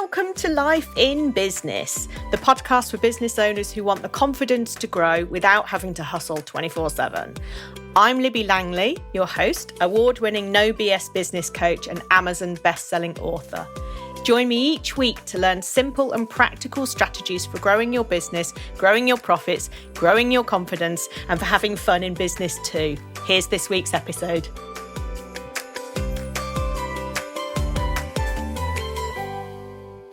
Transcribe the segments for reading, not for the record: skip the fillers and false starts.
Welcome to Life in Business, the podcast for business owners who want the confidence to grow without having to hustle 24/7. I'm Libby Langley, your host, award-winning no BS business coach and Amazon best-selling author. Join me each week to learn simple and practical strategies for growing your business, growing your profits, growing your confidence, and for having fun in business too. Here's this week's episode.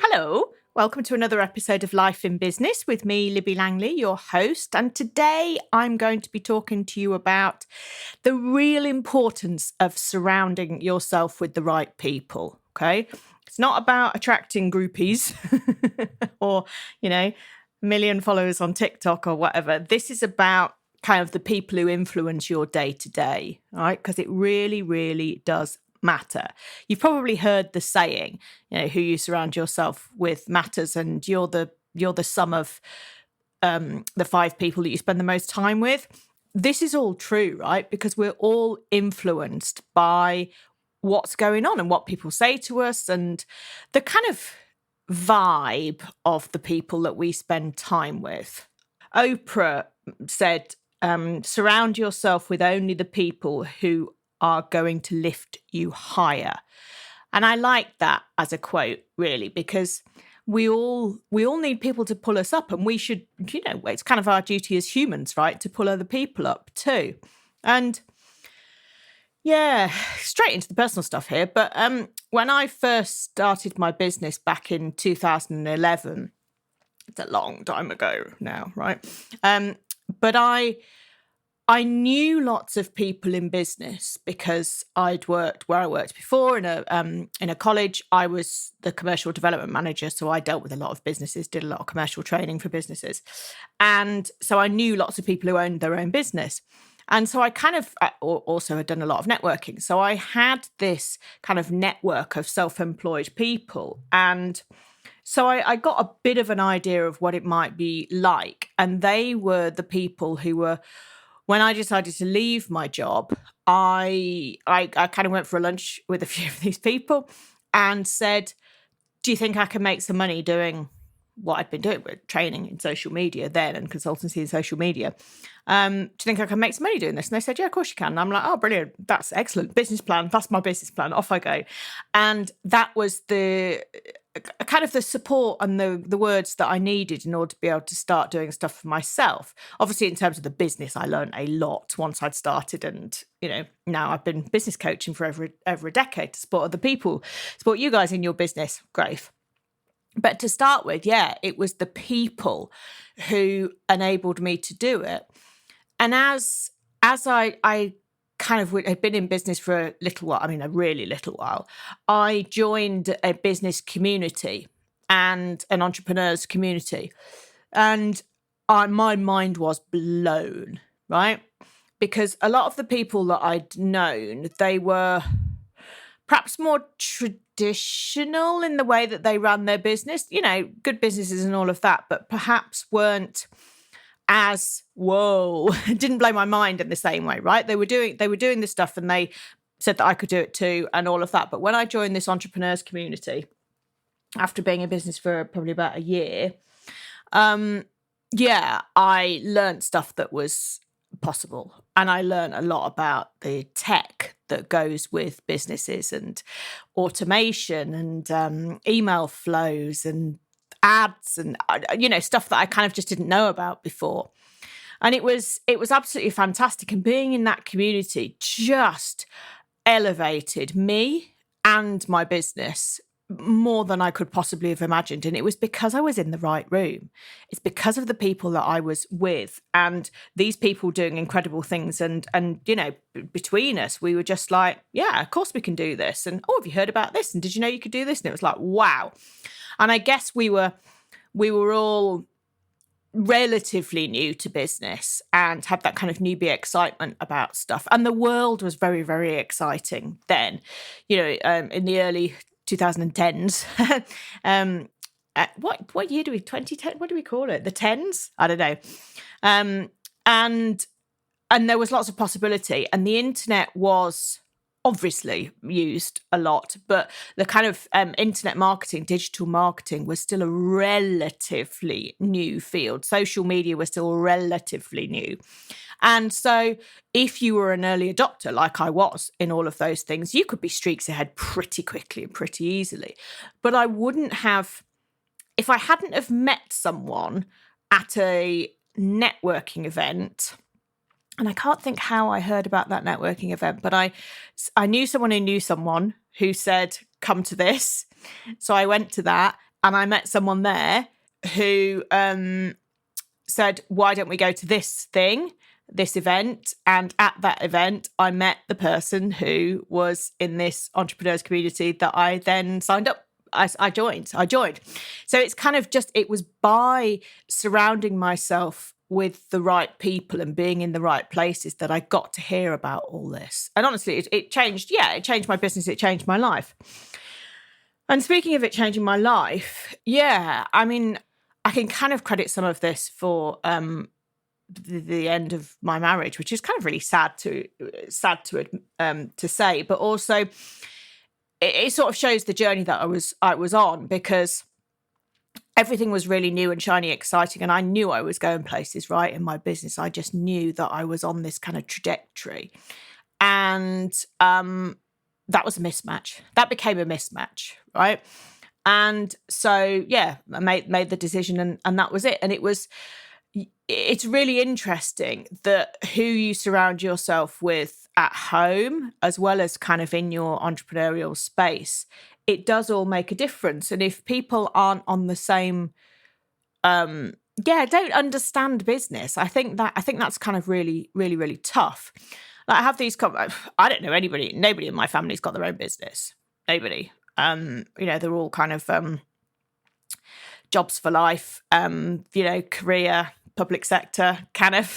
Hello, welcome to another episode of Life in Business with me, Libby Langley, your host. And today I'm going to be talking to you about the real importance of surrounding yourself with the right people, okay? It's not about attracting groupies or, a million followers on TikTok or whatever. This is about kind of the people who influence your day to day, all right? Because it really, really does matter. You've probably heard the saying, who you surround yourself with matters, and you're the sum of the 5 people that you spend the most time with. This is all true, right? Because we're all influenced by what's going on and what people say to us and the kind of vibe of the people that we spend time with. Oprah said, surround yourself with only the people who are going to lift you higher. And I like that as a quote, really, because we all need people to pull us up, and we should, it's kind of our duty as humans, right, to pull other people up too. And yeah, straight into the personal stuff here. But when I first started my business back in 2011, it's a long time ago now, right? But I knew lots of people in business because I'd worked where I worked before in a college. I was the commercial development manager, so I dealt with a lot of businesses, did a lot of commercial training for businesses. And so I knew lots of people who owned their own business. And so I also had done a lot of networking. So I had this kind of network of self-employed people. And so I got a bit of an idea of what it might be like. And they were the people who were, when I decided to leave my job, I kind of went for a lunch with a few of these people and said, do you think I can make some money doing what I'd been doing with training in social media then and consultancy in social media? Do you think I can make some money doing this? And they said, yeah, of course you can. And I'm like, oh, brilliant. That's excellent. Business plan. That's my business plan. Off I go. And that was the kind of the support and the words that I needed in order to be able to start doing stuff for myself. Obviously, in terms of the business, I learned a lot once I'd started. And, now I've been business coaching for over a decade to support other people, support you guys in your business. Great. But to start with, it was the people who enabled me to do it. And as I kind of had been in business for a little while, a really little while, I joined a business community and an entrepreneurs community. And my mind was blown, right? Because a lot of the people that I'd known, they were perhaps more traditional in the way that they ran their business, good businesses and all of that, but perhaps weren't as, didn't blow my mind in the same way, right? They were doing this stuff and they said that I could do it too and all of that. But when I joined this entrepreneurs community, after being in business for probably about a year, I learned stuff that was possible. And I learned a lot about the tech that goes with businesses and automation and email flows and ads and, stuff that I kind of just didn't know about before. And it was absolutely fantastic. And being in that community just elevated me and my business more than I could possibly have imagined. And it was because I was in the right room. It's because of the people that I was with and these people doing incredible things. And between us, we were just like, yeah, of course we can do this. And, oh, have you heard about this? And did you know you could do this? And it was like, wow. And I guess we were all relatively new to business and had that kind of newbie excitement about stuff. And the world was very, very exciting then, in the early 2010s. What year do we, 2010? What do we call it? The 10s? I don't know. And there was lots of possibility. And the internet was obviously used a lot, but the kind of internet marketing, digital marketing was still a relatively new field. Social media was still relatively new. And so if you were an early adopter, like I was in all of those things, you could be streaks ahead pretty quickly and pretty easily. But I wouldn't have, if I hadn't have met someone at a networking event, and I can't think how I heard about that networking event, but I knew someone who said, come to this. So I went to that and I met someone there who said, why don't we go to this event? And at that event, I met the person who was in this entrepreneurs community that I then signed up. I joined. So it's kind of it was by surrounding myself with the right people and being in the right places that I got to hear about all this. And honestly, it changed. Yeah, it changed my business. It changed my life. And speaking of it changing my life, yeah, I mean, I can kind of credit some of this for the end of my marriage, which is kind of really sad to say, but also it sort of shows the journey that I was on, because everything was really new and shiny, exciting, and I knew I was going places, right, in my business. I just knew that I was on this kind of trajectory, and that was a mismatch. That became a mismatch, right? And so, yeah, I made the decision, and that was it. And it's really interesting that who you surround yourself with at home, as well as kind of in your entrepreneurial space, it does all make a difference. And if people aren't on the same, don't understand business, I think that's kind of really, really, really tough. Like I have these, I don't know nobody in my family's got their own business. Nobody. They're all kind of jobs for life, career, public sector kind of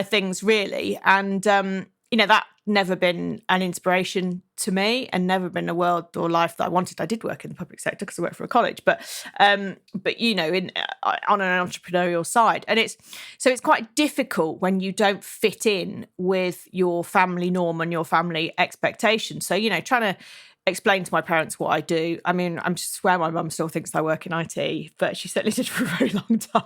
things, really. And that never been an inspiration to me, and never been a world or life that I wanted. I did work in the public sector because I worked for a college, but on an entrepreneurial side, and it's quite difficult when you don't fit in with your family norm and your family expectations. So trying to explain to my parents what I do. I mean, I'm just swear my mum still thinks I work in IT, but she certainly did for a very long time.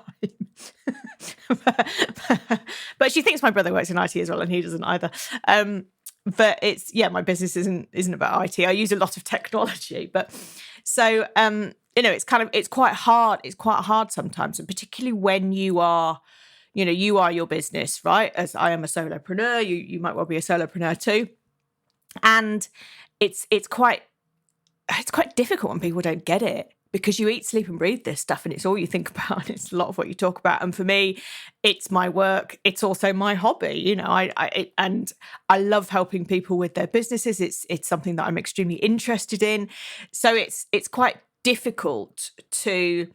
but she thinks my brother works in IT as well, and he doesn't either. But my business isn't about IT. I use a lot of technology, but so it's quite hard. It's quite hard sometimes, and particularly when you are your business, right? As I am a solopreneur, you might well be a solopreneur too, and it's quite difficult when people don't get it, because you eat, sleep and breathe this stuff, and it's all you think about, and it's a lot of what you talk about. And for me, it's my work. It's also my hobby. I love helping people with their businesses. It's something that I'm extremely interested in. So it's quite difficult to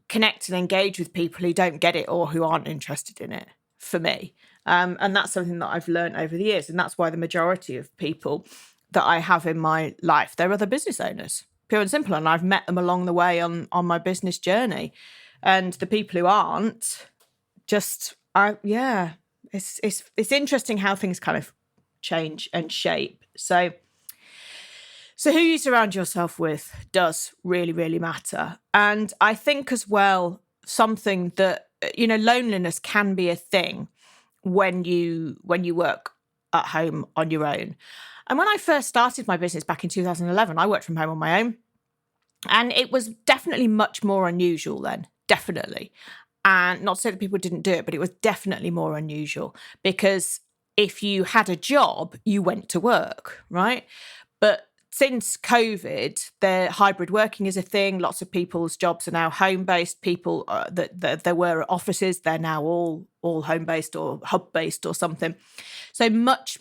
connect and engage with people who don't get it or who aren't interested in it, for me. And that's something that I've learned over the years. And that's why the majority of people that I have in my life, they're other business owners, pure and simple. And I've met them along the way on my business journey. And the people who aren't, it's interesting how things kind of change and shape. So who you surround yourself with does really, really matter. And I think as well, something that, loneliness can be a thing when you work at home on your own. And when I first started my business back in 2011, I worked from home on my own. And it was definitely much more unusual then, definitely. And not to say that people didn't do it, but it was definitely more unusual, because if you had a job, you went to work, right? But since COVID, the hybrid working is a thing. Lots of people's jobs are now home-based. People that there were offices, they're now all home-based or hub-based or something. So much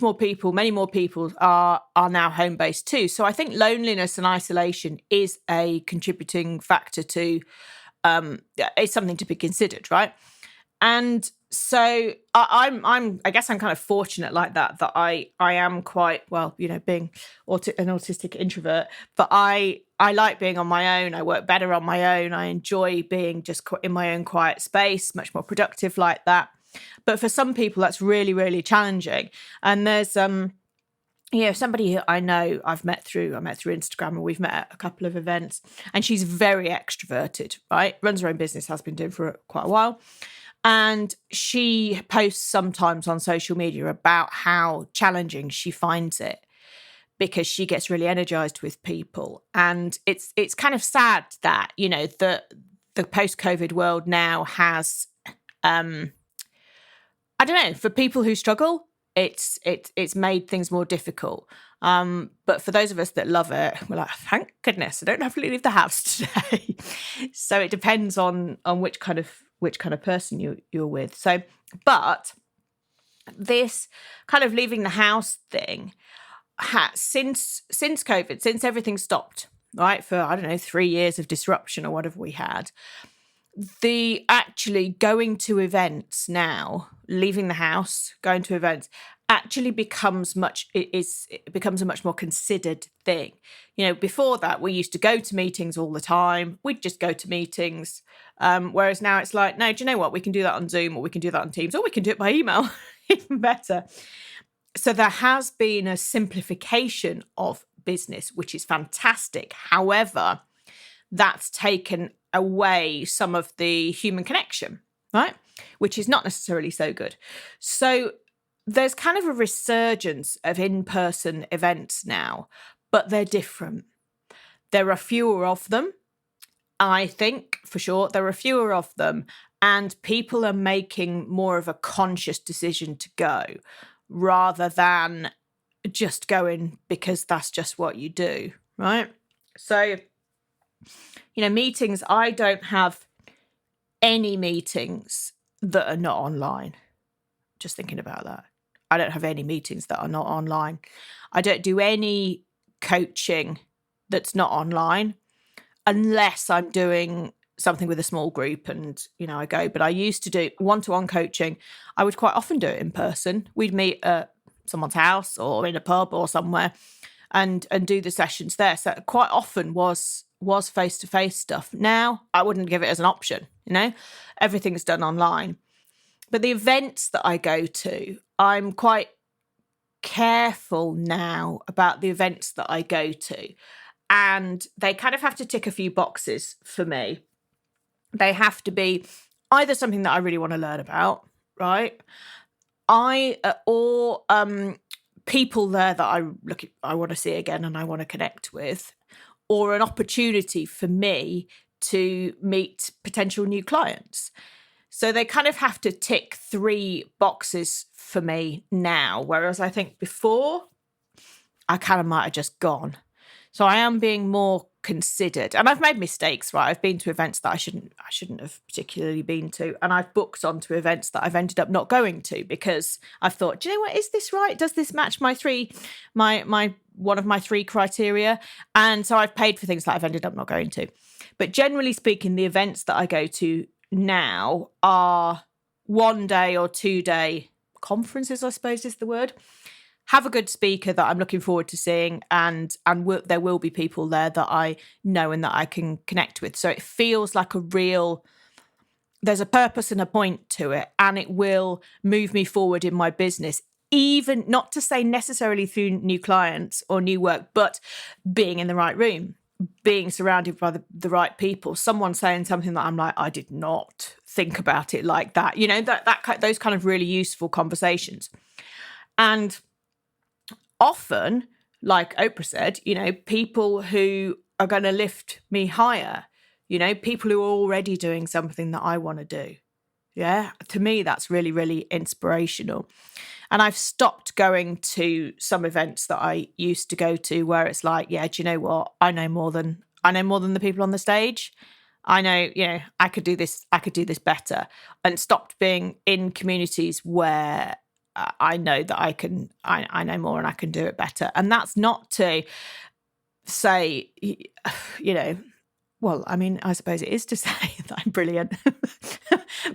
more people, many more people are now home-based too. So I think loneliness and isolation is a contributing factor to, it's something to be considered, right? And so I guess I'm kind of fortunate like that I am quite, well, being an autistic introvert, but I like being on my own. I work better on my own. I enjoy being just in my own quiet space, much more productive like that. But for some people, that's really, really challenging. And there's somebody who I know I met through Instagram, and we've met at a couple of events, and she's very extroverted, right? Runs her own business, has been doing for quite a while. And she posts sometimes on social media about how challenging she finds it because she gets really energized with people. And it's kind of sad that, the post-COVID world now has, I don't know, for people who struggle, it's made things more difficult. But for those of us that love it, we're like, thank goodness, I don't have to leave the house today. So it depends on which kind of person you're with. So, but this kind of leaving the house thing since COVID, since everything stopped, right, for, I don't know, 3 years of disruption or whatever we had, the actually going to events now, leaving the house, going to events actually becomes it becomes a much more considered thing. Before that, we used to go to meetings all the time. We'd just go to meetings. Whereas now it's like, no, do you know what? We can do that on Zoom, or we can do that on Teams, or we can do it by email, even better. So there has been a simplification of business, which is fantastic. However, that's taken away some of the human connection, right? Which is not necessarily so good. So there's kind of a resurgence of in-person events now, but they're different. There are fewer of them. I think, for sure, there are fewer of them, and people are making more of a conscious decision to go rather than just going because that's just what you do, right? So, meetings, I don't have any meetings that are not online. Just thinking about that. I don't have any meetings that are not online. I don't do any coaching that's not online unless I'm doing something with a small group and, I go. But I used to do one-to-one coaching. I would quite often do it in person. We'd meet at someone's house or in a pub or somewhere and do the sessions there. So quite often was face-to-face stuff. Now, I wouldn't give it as an option, Everything's done online. But the events that I go to, I'm quite careful now about the events that I go to. And they kind of have to tick a few boxes for me. They have to be either something that I really want to learn about, right? Or people there that I want to see again and I want to connect with, or an opportunity for me to meet potential new clients. So they kind of have to tick 3 boxes for me now, whereas I think before I kind of might have just gone. So I am being more considered, and I've made mistakes, right? I've been to events that I shouldn't have particularly been to, and I've booked onto events that I've ended up not going to because I've thought, do you know what, is this right? Does this match my one of my 3 criteria? And so I've paid for things that I've ended up not going to. But generally speaking, the events that I go to now are 1-day or 2-day conferences, I suppose is the word. Have a good speaker that I'm looking forward to seeing, and there will be people there that I know and that I can connect with. So it feels like there's a purpose and a point to it, and it will move me forward in my business, even not to say necessarily through new clients or new work, but being in the right room, being surrounded by the right people, someone saying something that I'm like, I did not think about it like that. Those kind of really useful conversations. And often, like Oprah said, people who are going to lift me higher, people who are already doing something that I want to do. Yeah, to me, that's really, really inspirational. And I've stopped going to some events that I used to go to where it's like, yeah, do you know what? I know more than the people on the stage. I know, I could do this better, and stopped being in communities where I know that I know more and I can do it better. And that's not to say, well, I mean, I suppose it is to say that I'm brilliant.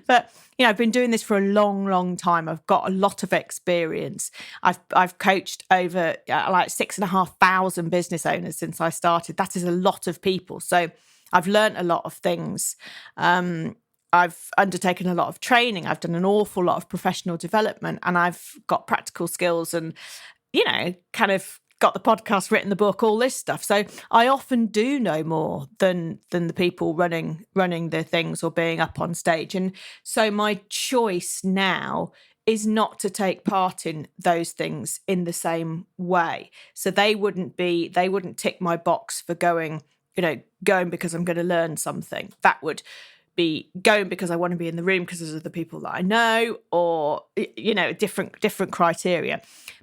But, I've been doing this for a long, long time. I've got a lot of experience. I've coached over like 6,500 business owners since I started. That is a lot of people. So I've learned a lot of things. I've undertaken a lot of training. I've done an awful lot of professional development, and I've got practical skills and kind of got the podcast, written the book, all this stuff. So I often do know more than the people running the things or being up on stage. And so my choice now is not to take part in those things in the same way. So they wouldn't tick my box for going because I'm going to learn something. That would be going because I want to be in the room because those are the people that I know, or different criteria.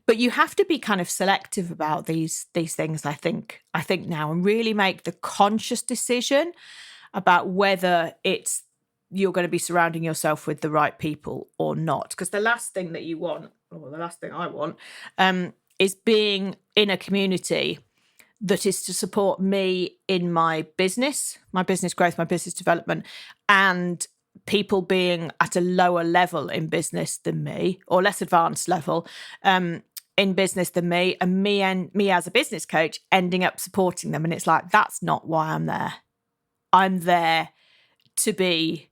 But you have to be kind of selective about these things, I think now, and really make the conscious decision about whether you're going to be surrounding yourself with the right people or not. Because the last thing that you want, or the last thing I want, is being in a community that is to support me in my business growth, my business development, and people being at a lower level in business than me, or less advanced level in business than me, and me as a business coach ending up supporting them. And it's like, that's not why I'm there. I'm there to be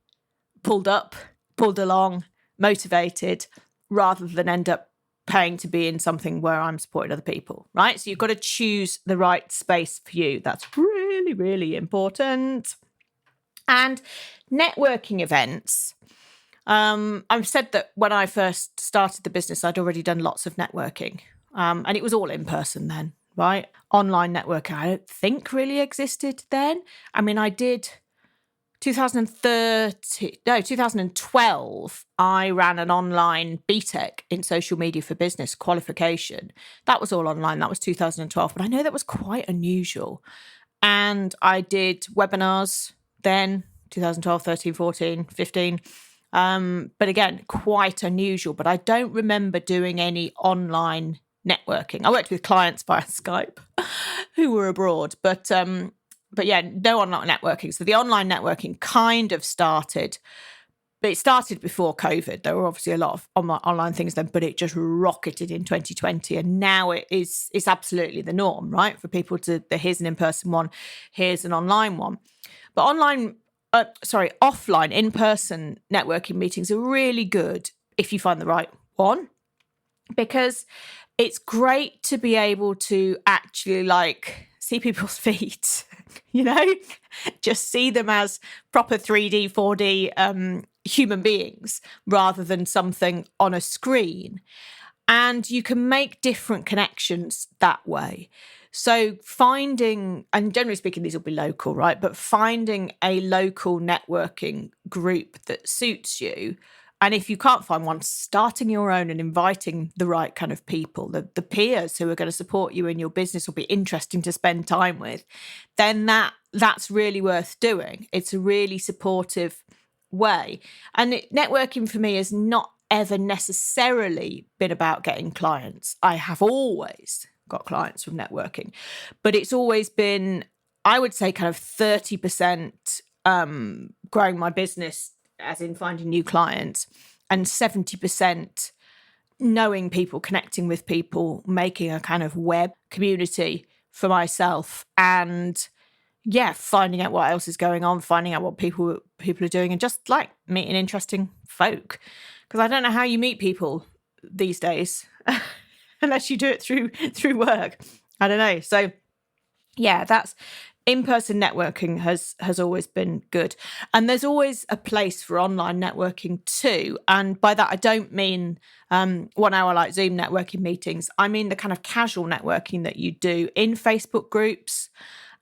pulled up, pulled along, motivated, rather than end up paying to be in something where I'm supporting other people, right? So you've got to choose the right space for you. That's really, really important. And networking events. I've said that when I first started the business, I'd already done lots of networking. And it was all in person then, right? Online networking, I don't think really existed then. I mean, I did 2012, I ran an online BTEC in social media for business qualification. That was all online. That was 2012. But I know that was quite unusual. And I did webinars then, 2012, 13, 14, 15. But again, quite unusual. But I don't remember doing any online networking. I worked with clients via Skype who were abroad. But yeah, no online networking. So the online networking kind of started, but it started before COVID. There were obviously a lot of online things then, but it just rocketed in 2020. And now it's absolutely the norm, right? For people here's an in-person one, here's an online one. But offline, in-person networking meetings are really good if you find the right one, because it's great to be able to actually see people's feet, just see them as proper 3D, 4D human beings rather than something on a screen. And you can make different connections that way. So finding, and generally speaking, these will be local, right? But finding a local networking group that suits you. And if you can't find one, starting your own and inviting the right kind of people, the peers who are going to support you in your business will be interesting to spend time with, then that's really worth doing. It's a really supportive way. And networking for me has not ever necessarily been about getting clients. I have always got clients from networking, but it's always been, I would say, kind of 30% growing my business, as in finding new clients, and 70% knowing people, connecting with people, making a kind of web community for myself, and finding out what else is going on, finding out what people are doing, and just meeting interesting folk. Because I don't know how you meet people these days unless you do it through work. I don't know. So that's in-person networking has always been good. And there's always a place for online networking too. And by that, I don't mean 1 hour Zoom networking meetings. I mean the kind of casual networking that you do in Facebook groups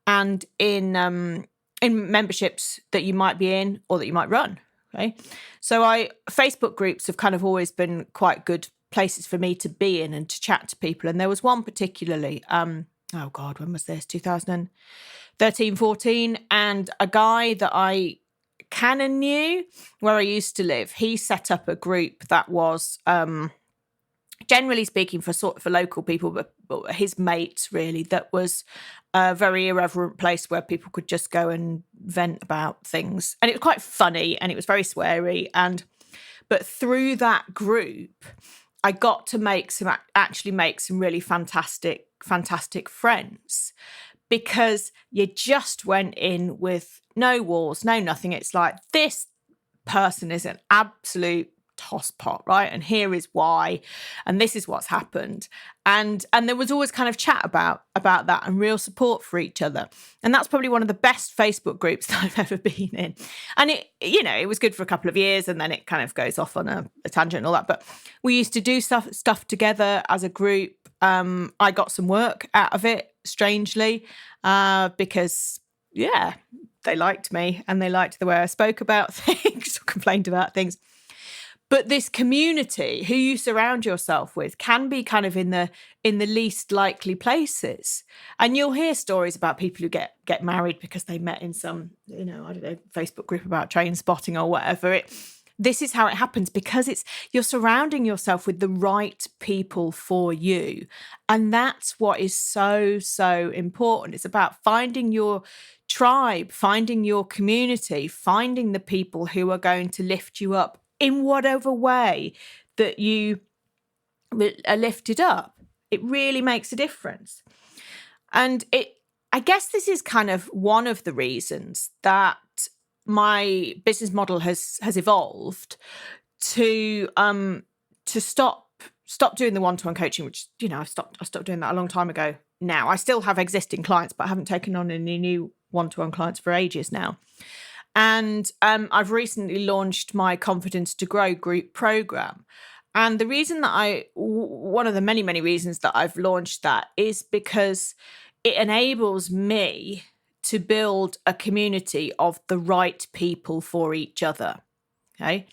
and in memberships that you might be in or that you might run. Okay. So Facebook groups have kind of always been quite good places for me to be in and to chat to people. And there was one particularly, when was this? 2013, 14. And a guy that I kind of knew where I used to live, he set up a group that was, generally speaking, for local people, but his mates really, that was a very irreverent place where people could just go and vent about things. And it was quite funny and it was very sweary. But through that group, I got to make some really fantastic friends, because you just went in with no walls, no nothing. It's like, this person is an absolute tosspot, right? And here is why, and this is what's happened. And there was always kind of chat about that and real support for each other. And that's probably one of the best Facebook groups that I've ever been in. And it was good for a couple of years, and then it kind of goes off on a tangent and all that. But we used to do stuff together as a group. I got some work out of it, strangely, because they liked me and they liked the way I spoke about things or complained about things. But this community, who you surround yourself with, can be kind of in the least likely places. And you'll hear stories about people who get married because they met in some, Facebook group about train spotting or whatever. This is how it happens, because you're surrounding yourself with the right people for you. And that's what is so, so important. It's about finding your tribe, finding your community, finding the people who are going to lift you up in whatever way that you are lifted up. It really makes a difference. And I guess this is kind of one of the reasons that my business model has evolved to stop doing the one-to-one coaching, which, I stopped doing that a long time ago now. I still have existing clients, but I haven't taken on any new one-to-one clients for ages now. And I've recently launched my Confidence to Grow group program. And the reason that one of the many, many reasons that I've launched that is because it enables me to build a community of the right people for each other. Okay.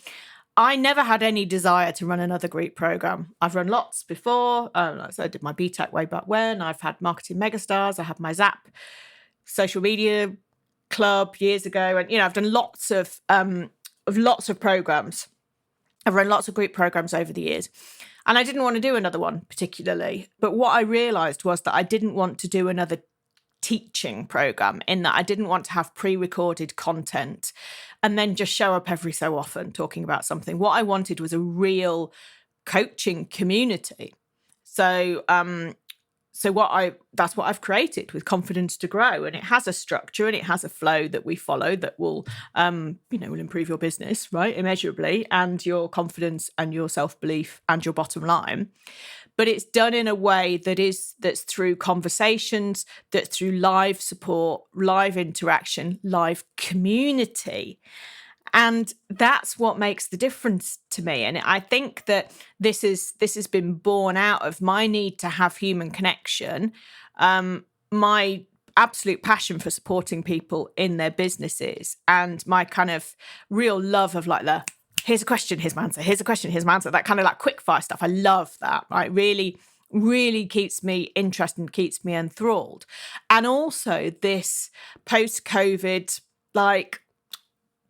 I never had any desire to run another group program. I've run lots before. So I did my BTEC way back when. I've had Marketing Megastars. I had my Zap social media club years ago. And, I've done lots of programs. I've run lots of group programs over the years. And I didn't want to do another one particularly. But what I realized was that I didn't want to do another teaching program, in that I didn't want to have pre-recorded content and then just show up every so often talking about something. What I wanted was a real coaching community. So that's what I've created with Confidence to Grow, and it has a structure and it has a flow that we follow that will will improve your business, right, immeasurably, and your confidence and your self-belief and your bottom line. But it's done in a way that's through conversations, that's through live support, live interaction, live community. And that's what makes the difference to me. And I think that this has been born out of my need to have human connection, my absolute passion for supporting people in their businesses, and my kind of real love of here's a question, here's my answer, here's a question, here's my answer, that kind of quick fire stuff. I love that, right? Really, really keeps me interested, keeps me enthralled. And also this post-COVID,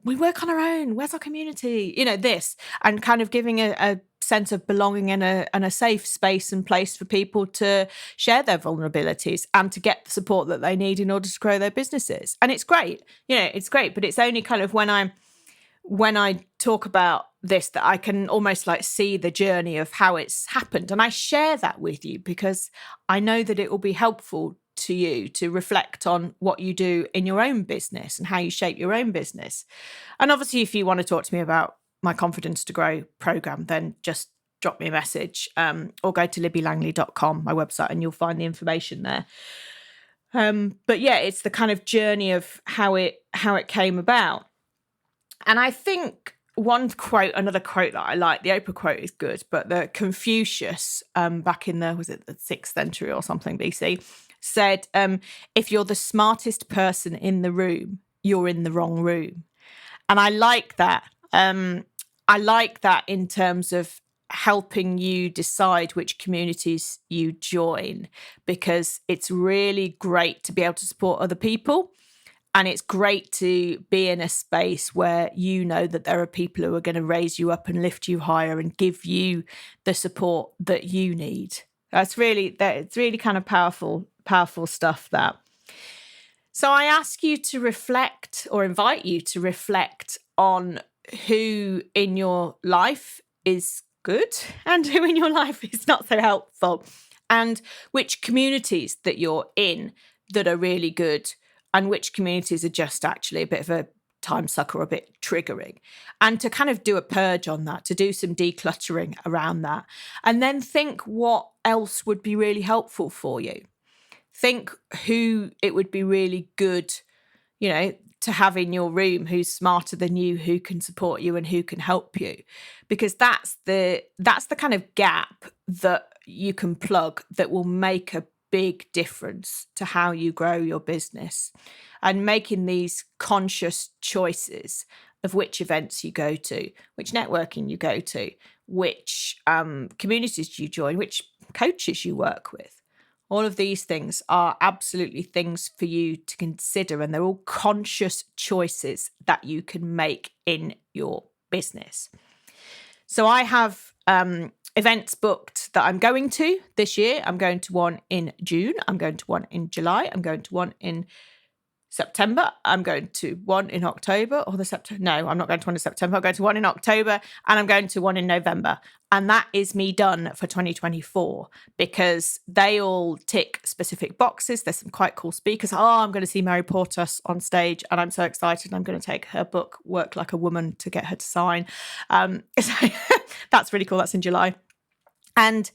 we work on our own, where's our community? This, and kind of giving a sense of belonging and a safe space and place for people to share their vulnerabilities and to get the support that they need in order to grow their businesses. And it's great, it's great, but it's only kind of when I talk about this that I can almost see the journey of how it's happened. And I share that with you because I know that it will be helpful to you to reflect on what you do in your own business and how you shape your own business. And obviously, if you want to talk to me about my Confidence to Grow program, then just drop me a message or go to libbylangley.com, my website, and you'll find the information there. But yeah, it's the kind of journey of how it came about. And I think another quote that I like, the Oprah quote is good, but the Confucius back in the 6th century or something BC said, if you're the smartest person in the room, you're in the wrong room. And I like that. I like that in terms of helping you decide which communities you join, because it's really great to be able to support other people. And it's great to be in a space where you know that there are people who are going to raise you up and lift you higher and give you the support that you need. It's really kind of powerful stuff, that. So I ask you to reflect, or invite you to reflect on who in your life is good and who in your life is not so helpful, and which communities that you're in that are really good, and which communities are just actually a bit of a time suck or a bit triggering. And to kind of do a purge on that, to do some decluttering around that. And then think what else would be really helpful for you. Think who it would be really good, to have in your room, who's smarter than you, who can support you and who can help you. Because that's the kind of gap that you can plug that will make a big difference to how you grow your business, and making these conscious choices of which events you go to, which networking you go to, which communities you join, which coaches you work with. All of these things are absolutely things for you to consider, and they're all conscious choices that you can make in your business. So I have events booked that I'm going to this year. I'm going to one in June. I'm going to one in July. I'm going to one in September. I'm going to one in October No, I'm not going to one in September. I'm going to one in October, and I'm going to one in November. And that is me done for 2024, because they all tick specific boxes. There's some quite cool speakers. I'm going to see Mary Portas on stage, and I'm so excited. I'm going to take her book, Work Like a Woman, to get her to sign. So that's really cool. That's in July. And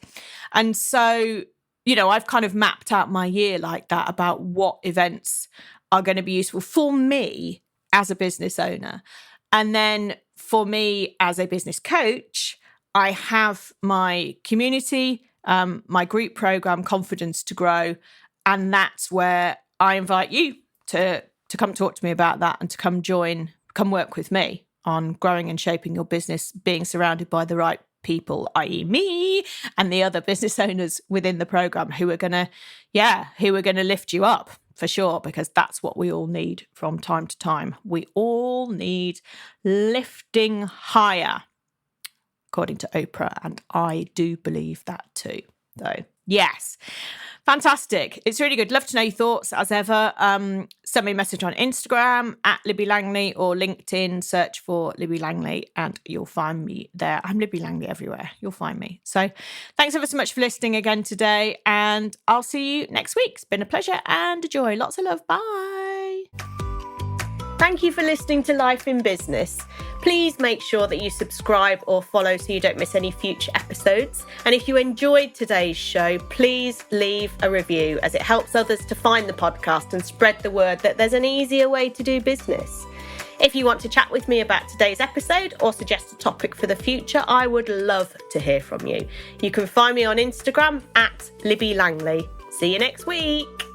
so, I've kind of mapped out my year like that, about what events are going to be useful for me as a business owner. And then for me as a business coach, I have my community, my group program, Confidence to Grow. And that's where I invite you to come talk to me about that, and to come work with me on growing and shaping your business, being surrounded by the right people, i.e. me and the other business owners within the program who are going to lift you up. For sure, because that's what we all need from time to time. We all need lifting higher, according to Oprah, and I do believe that too. So, yes, fantastic. It's really good. Love to know your thoughts as ever. Send me a message on Instagram at Libby Langley, or LinkedIn, search for Libby Langley and you'll find me there. I'm Libby Langley everywhere. You'll find me. So thanks ever so much for listening again today, and I'll see you next week. It's been a pleasure and a joy. Lots of love. Bye. Thank you for listening to Life in Business. Please make sure that you subscribe or follow so you don't miss any future episodes. And if you enjoyed today's show, please leave a review, as it helps others to find the podcast and spread the word that there's an easier way to do business. If you want to chat with me about today's episode or suggest a topic for the future, I would love to hear from you. You can find me on Instagram at Libby Langley. See you next week.